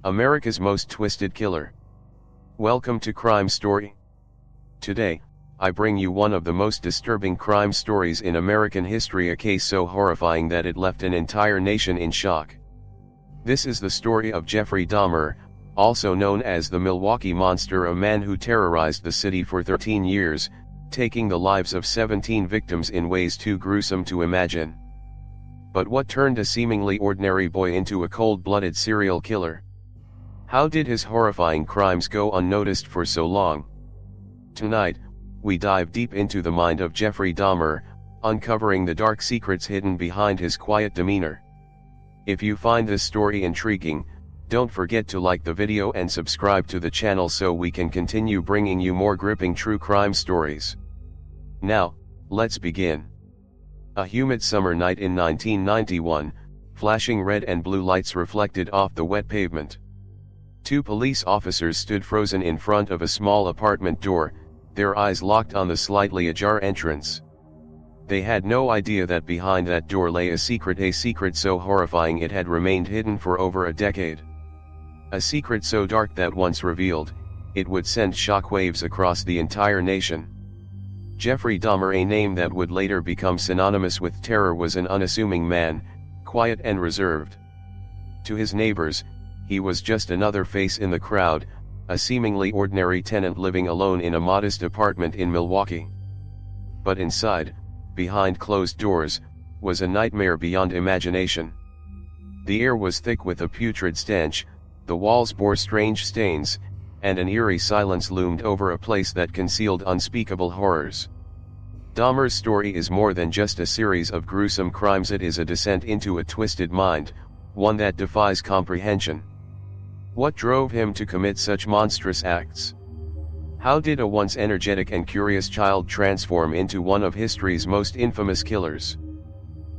America's most twisted killer. Welcome to Crime Story. Today, I bring you one of the most disturbing crime stories in American history, a case so horrifying that it left an entire nation in shock. This is the story of Jeffrey Dahmer, also known as the Milwaukee Monster, a man who terrorized the city for 13 years, taking the lives of 17 victims in ways too gruesome to imagine. But what turned a seemingly ordinary boy into a cold-blooded serial killer? How did his horrifying crimes go unnoticed for so long? Tonight, we dive deep into the mind of Jeffrey Dahmer, uncovering the dark secrets hidden behind his quiet demeanor. If you find this story intriguing, don't forget to like the video and subscribe to the channel so we can continue bringing you more gripping true crime stories. Now, let's begin. A humid summer night in 1991, flashing red and blue lights reflected off the wet pavement. Two police officers stood frozen in front of a small apartment door, their eyes locked on the slightly ajar entrance. They had no idea that behind that door lay a secret so horrifying it had remained hidden for over a decade. A secret so dark that once revealed, it would send shockwaves across the entire nation. Jeffrey Dahmer, a name that would later become synonymous with terror, was an unassuming man, quiet and reserved. To his neighbors, he was just another face in the crowd, a seemingly ordinary tenant living alone in a modest apartment in Milwaukee. But inside, behind closed doors, was a nightmare beyond imagination. The air was thick with a putrid stench, the walls bore strange stains, and an eerie silence loomed over a place that concealed unspeakable horrors. Dahmer's story is more than just a series of gruesome crimes. It is a descent into a twisted mind, one that defies comprehension. What drove him to commit such monstrous acts? How did a once energetic and curious child transform into one of history's most infamous killers?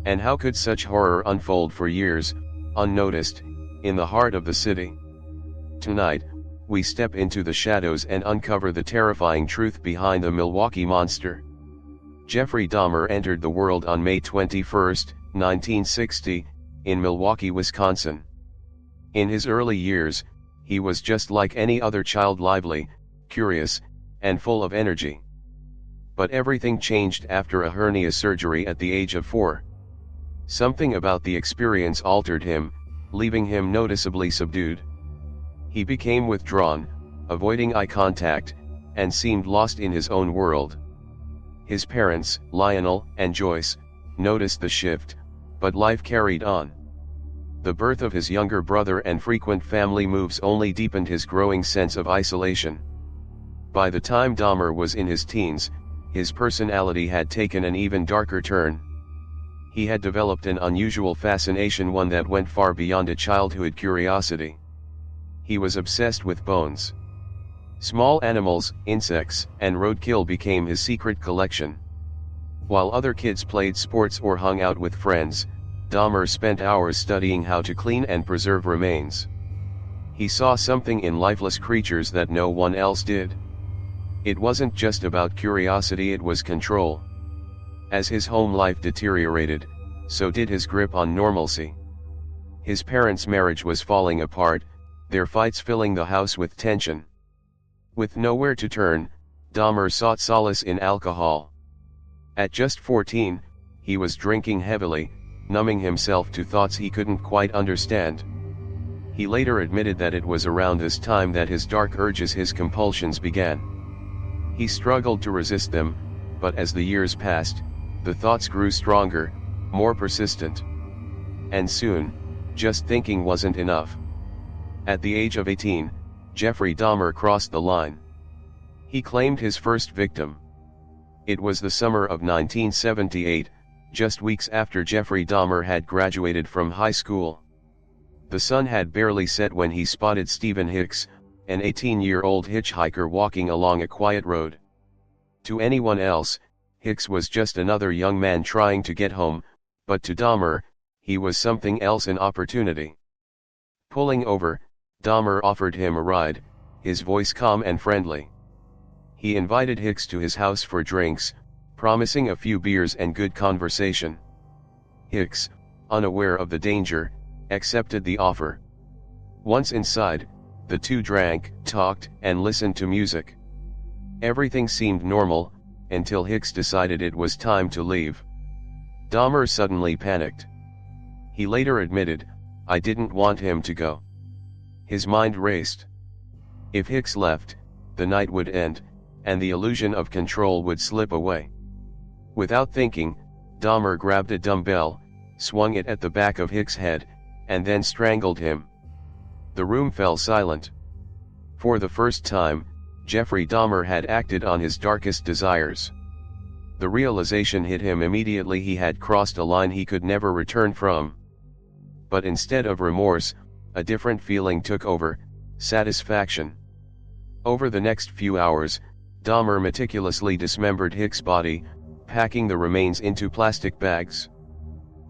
And how could such horror unfold for years, unnoticed, in the heart of the city? Tonight, we step into the shadows and uncover the terrifying truth behind the Milwaukee Monster. Jeffrey Dahmer entered the world on May 21, 1960, in Milwaukee, Wisconsin. In his early years, he was just like any other child, lively, curious, and full of energy. But everything changed after a hernia surgery at the age of 4. Something about the experience altered him, leaving him noticeably subdued. He became withdrawn, avoiding eye contact, and seemed lost in his own world. His parents, Lionel and Joyce, noticed the shift, but life carried on. The birth of his younger brother and frequent family moves only deepened his growing sense of isolation. By the time Dahmer was in his teens, his personality had taken an even darker turn. He had developed an unusual fascination, one that went far beyond a childhood curiosity. He was obsessed with bones. Small animals, insects, and roadkill became his secret collection. While other kids played sports or hung out with friends, Dahmer spent hours studying how to clean and preserve remains. He saw something in lifeless creatures that no one else did. It wasn't just about curiosity, it was control. As his home life deteriorated, so did his grip on normalcy. His parents' marriage was falling apart, their fights filling the house with tension. With nowhere to turn, Dahmer sought solace in alcohol. At just 14, he was drinking heavily, numbing himself to thoughts he couldn't quite understand. He later admitted that it was around this time that his dark urges, his compulsions, began. He struggled to resist them, but as the years passed, the thoughts grew stronger, more persistent. And soon, just thinking wasn't enough. At the age of 18, Jeffrey Dahmer crossed the line. He claimed his first victim. It was the summer of 1978, just weeks after Jeffrey Dahmer had graduated from high school. The sun had barely set when he spotted Stephen Hicks, an 18-year-old hitchhiker walking along a quiet road. To anyone else, Hicks was just another young man trying to get home, but to Dahmer, he was something else, an opportunity. Pulling over, Dahmer offered him a ride, his voice calm and friendly. He invited Hicks to his house for drinks, promising a few beers and good conversation. Hicks, unaware of the danger, accepted the offer. Once inside, the two drank, talked, and listened to music. Everything seemed normal, until Hicks decided it was time to leave. Dahmer suddenly panicked. He later admitted, "I didn't want him to go." His mind raced. If Hicks left, the night would end, and the illusion of control would slip away. Without thinking, Dahmer grabbed a dumbbell, swung it at the back of Hicks' head, and then strangled him. The room fell silent. For the first time, Jeffrey Dahmer had acted on his darkest desires. The realization hit him immediately: he had crossed a line he could never return from. But instead of remorse, a different feeling took over: satisfaction. Over the next few hours, Dahmer meticulously dismembered Hicks' body, packing the remains into plastic bags.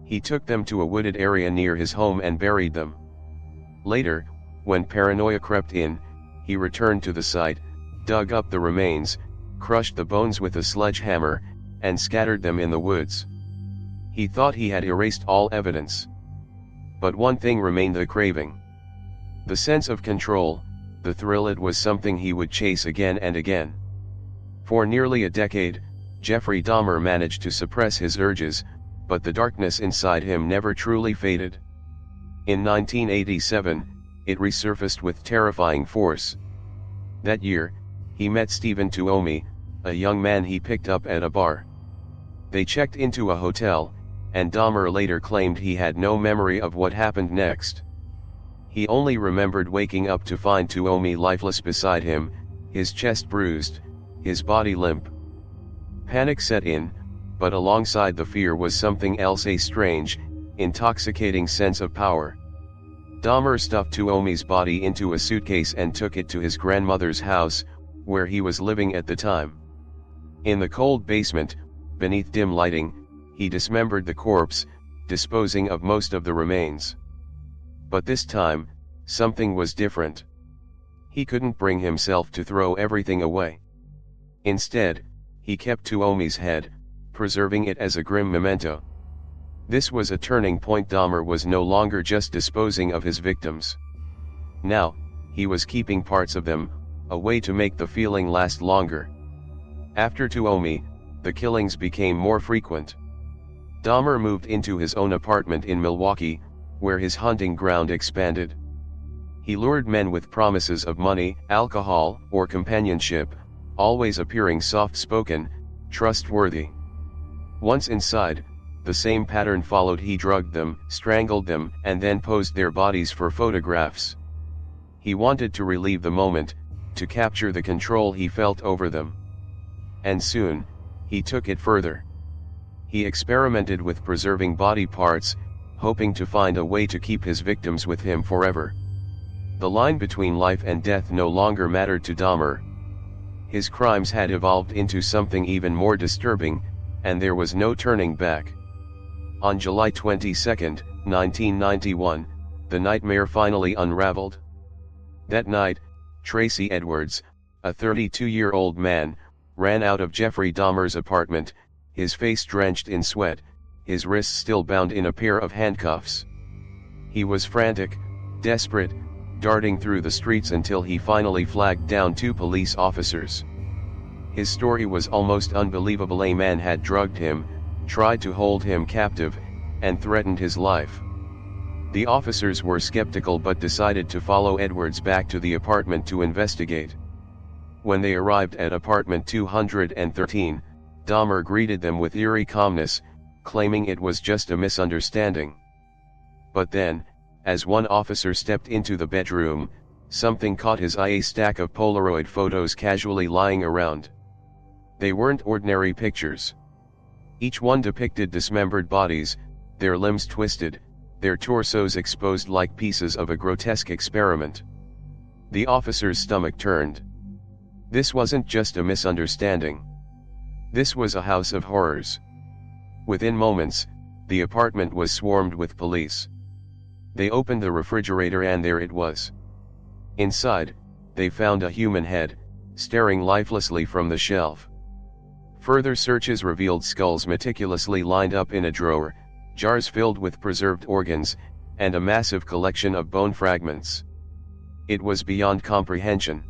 He took them to a wooded area near his home and buried them. Later, when paranoia crept in, he returned to the site, dug up the remains, crushed the bones with a sledgehammer, and scattered them in the woods. He thought he had erased all evidence. But one thing remained: the craving. The sense of control, the thrill. It was something he would chase again and again. For nearly a decade, Jeffrey Dahmer managed to suppress his urges, but the darkness inside him never truly faded. In 1987, it resurfaced with terrifying force. That year, he met Stephen Tuomi, a young man he picked up at a bar. They checked into a hotel, and Dahmer later claimed he had no memory of what happened next. He only remembered waking up to find Tuomi lifeless beside him, his chest bruised, his body limp. Panic set in, but alongside the fear was something else: a strange, intoxicating sense of power. Dahmer stuffed Tuomi's body into a suitcase and took it to his grandmother's house, where he was living at the time. In the cold basement, beneath dim lighting, he dismembered the corpse, disposing of most of the remains. But this time, something was different. He couldn't bring himself to throw everything away. Instead, he kept Tuomi's head, preserving it as a grim memento. This was a turning point. Dahmer was no longer just disposing of his victims. Now, he was keeping parts of them, a way to make the feeling last longer. After Tuomi, the killings became more frequent. Dahmer moved into his own apartment in Milwaukee, where his hunting ground expanded. He lured men with promises of money, alcohol, or companionship, always appearing soft-spoken, trustworthy. Once inside, the same pattern followed. He drugged them, strangled them, and then posed their bodies for photographs. He wanted to relieve the moment, to capture the control he felt over them. And soon, he took it further. He experimented with preserving body parts, hoping to find a way to keep his victims with him forever. The line between life and death no longer mattered to Dahmer. His crimes had evolved into something even more disturbing, and there was no turning back. On July 22, 1991, the nightmare finally unraveled. That night, Tracy Edwards, a 32-year-old man, ran out of Jeffrey Dahmer's apartment, his face drenched in sweat, his wrists still bound in a pair of handcuffs. He was frantic, desperate, darting through the streets until he finally flagged down two police officers. His story was almost unbelievable. A man had drugged him, tried to hold him captive, and threatened his life. The officers were skeptical but decided to follow Edwards back to the apartment to investigate. When they arrived at apartment 213, Dahmer greeted them with eerie calmness, claiming it was just a misunderstanding. But then, as one officer stepped into the bedroom, something caught his eye: a stack of Polaroid photos casually lying around. They weren't ordinary pictures. Each one depicted dismembered bodies, their limbs twisted, their torsos exposed like pieces of a grotesque experiment. The officer's stomach turned. This wasn't just a misunderstanding. This was a house of horrors. Within moments, the apartment was swarmed with police. They opened the refrigerator and there it was. Inside, they found a human head, staring lifelessly from the shelf. Further searches revealed skulls meticulously lined up in a drawer, jars filled with preserved organs, and a massive collection of bone fragments. It was beyond comprehension.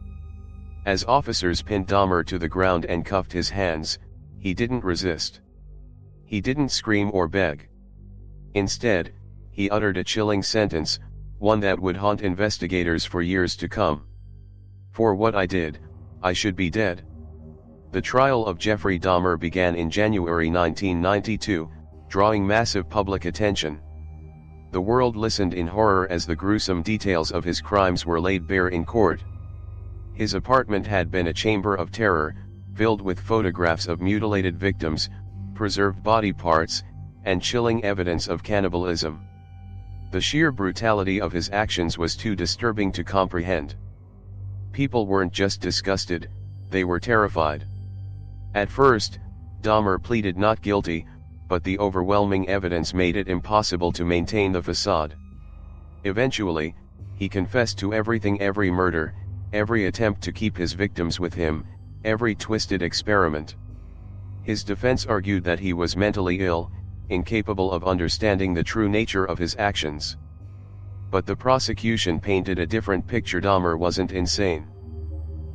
As officers pinned Dahmer to the ground and cuffed his hands, he didn't resist. He didn't scream or beg. Instead, he uttered a chilling sentence, one that would haunt investigators for years to come. "For what I did, I should be dead." The trial of Jeffrey Dahmer began in January 1992, drawing massive public attention. The world listened in horror as the gruesome details of his crimes were laid bare in court. His apartment had been a chamber of terror, filled with photographs of mutilated victims, preserved body parts, and chilling evidence of cannibalism. The sheer brutality of his actions was too disturbing to comprehend. People weren't just disgusted, they were terrified. At first, Dahmer pleaded not guilty, but the overwhelming evidence made it impossible to maintain the facade. Eventually, he confessed to everything: every murder, every attempt to keep his victims with him, every twisted experiment. His defense argued that he was mentally ill, incapable of understanding the true nature of his actions. But the prosecution painted a different picture. Dahmer wasn't insane.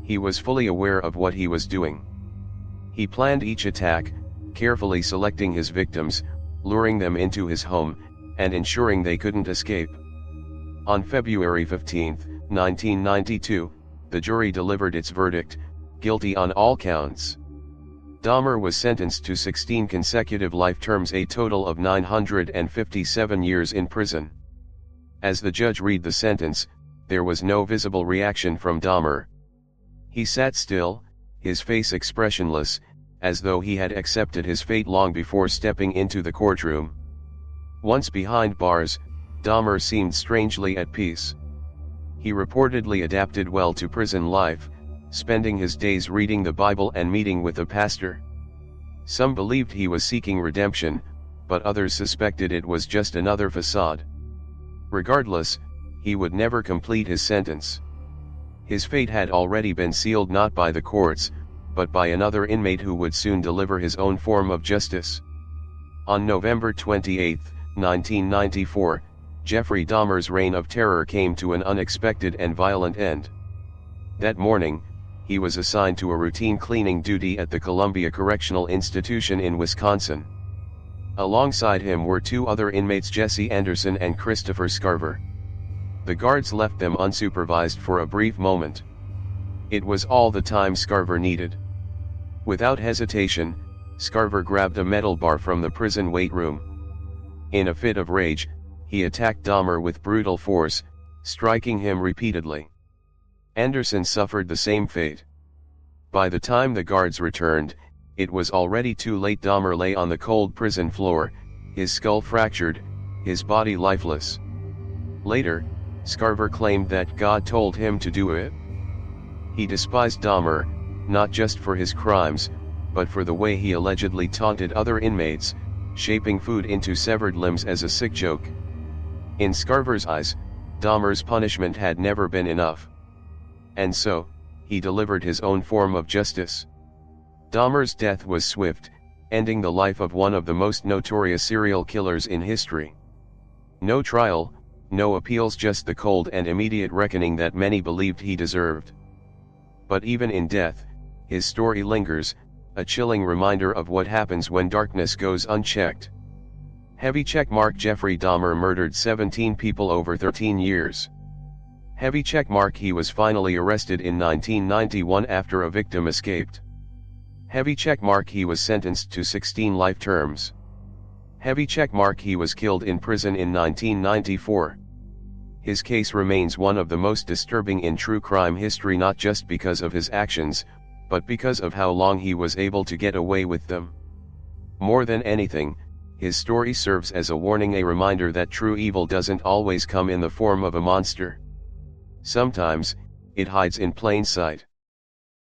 He was fully aware of what he was doing. He planned each attack, carefully selecting his victims, luring them into his home, and ensuring they couldn't escape. On February 15, 1992, the jury delivered its verdict, guilty on all counts. Dahmer was sentenced to 16 consecutive life terms, a total of 957 years in prison. As the judge read the sentence, there was no visible reaction from Dahmer. He sat still, his face expressionless, as though he had accepted his fate long before stepping into the courtroom. Once behind bars, Dahmer seemed strangely at peace. He reportedly adapted well to prison life, spending his days reading the Bible and meeting with a pastor. Some believed he was seeking redemption, but others suspected it was just another facade. Regardless, he would never complete his sentence. His fate had already been sealed, not by the courts, but by another inmate who would soon deliver his own form of justice. On November 28, 1994, Jeffrey Dahmer's reign of terror came to an unexpected and violent end. That morning, he was assigned to a routine cleaning duty at the Columbia Correctional Institution in Wisconsin. Alongside him were two other inmates, Jesse Anderson and Christopher Scarver. The guards left them unsupervised for a brief moment. It was all the time Scarver needed. Without hesitation, Scarver grabbed a metal bar from the prison weight room. In a fit of rage, he attacked Dahmer with brutal force, striking him repeatedly. Anderson suffered the same fate. By the time the guards returned, it was already too late. Dahmer lay on the cold prison floor, his skull fractured, his body lifeless. Later, Scarver claimed that God told him to do it. He despised Dahmer, not just for his crimes, but for the way he allegedly taunted other inmates, shaping food into severed limbs as a sick joke. In Scarver's eyes, Dahmer's punishment had never been enough. And so, he delivered his own form of justice. Dahmer's death was swift, ending the life of one of the most notorious serial killers in history. No trial, no appeals, just the cold and immediate reckoning that many believed he deserved. But even in death, his story lingers, a chilling reminder of what happens when darkness goes unchecked. Heavy checkmark. Jeffrey Dahmer murdered 17 people over 13 years. Heavy checkmark. He was finally arrested in 1991 after a victim escaped. Heavy checkmark. He was sentenced to 16 life terms. Heavy checkmark. He was killed in prison in 1994. His case remains one of the most disturbing in true crime history, not just because of his actions, but because of how long he was able to get away with them. More than anything, his story serves as a warning, a reminder that true evil doesn't always come in the form of a monster. Sometimes, it hides in plain sight.